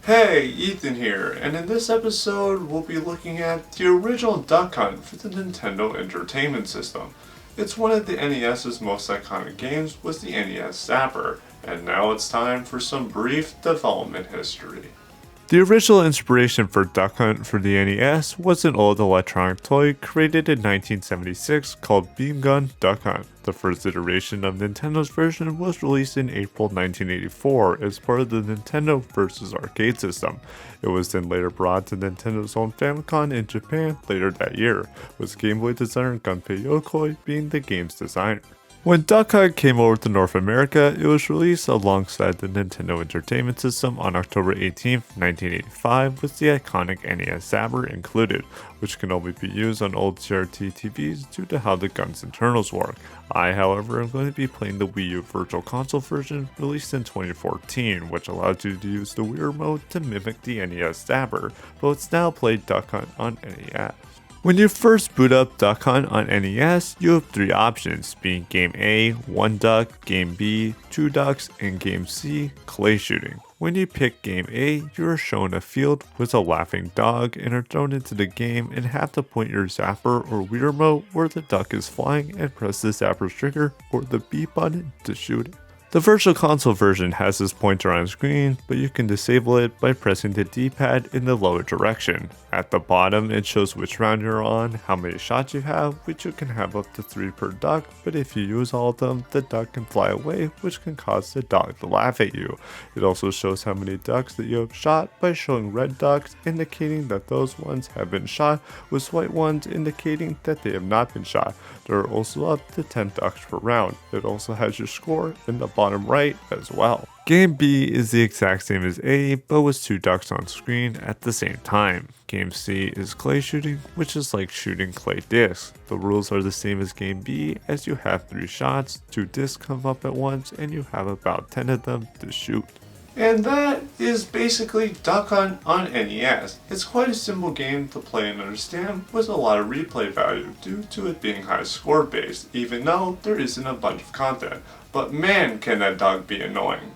Hey, Ethan here, and in this episode we'll be looking at the original Duck Hunt for the Nintendo Entertainment System. It's one of the NES's most iconic games was the NES Zapper, and now it's time for some brief development history. The original inspiration for Duck Hunt for the NES was an old electronic toy created in 1976 called Beam Gun Duck Hunt. The first iteration of Nintendo's version was released in April 1984 as part of the Nintendo vs. Arcade system. It was then later brought to Nintendo's own Famicom in Japan later that year, with Game Boy designer Gunpei Yokoi being the game's designer. When Duck Hunt came over to North America, it was released alongside the Nintendo Entertainment System on October 18, 1985, with the iconic NES Zapper included, which can only be used on old CRT TVs due to how the gun's internals work. I, however, am going to be playing the Wii U Virtual Console version released in 2014, which allows you to use the Wii Remote to mimic the NES Zapper, but it's now played Duck Hunt on NES. When you first boot up Duck Hunt on NES, you have three options, being Game A, 1 duck, Game B, 2 ducks, and Game C, clay shooting. When you pick Game A, you are shown a field with a laughing dog and are thrown into the game and have to point your zapper or Wii Remote where the duck is flying and press the zapper's trigger or the B button to shoot it. The Virtual Console version has this pointer on screen, but you can disable it by pressing the D-pad in the lower direction. At the bottom, it shows which round you're on, how many shots you have, which you can have up to 3 per duck, but if you use all of them, the duck can fly away, which can cause the dog to laugh at you. It also shows how many ducks that you have shot by showing red ducks, indicating that those ones have been shot, with white ones indicating that they have not been shot. There are also up to 10 ducks per round. It also has your score in the bottom right as well. Game B is the exact same as A, but with 2 ducks on screen at the same time. Game C is clay shooting, which is like shooting clay discs. The rules are the same as Game B, as you have 3 shots, 2 discs come up at once, and you have about 10 of them to shoot. And that is basically Duck Hunt on NES. It's quite a simple game to play and understand, with a lot of replay value due to it being high score based, even though there isn't a bunch of content. But man, can that dog be annoying.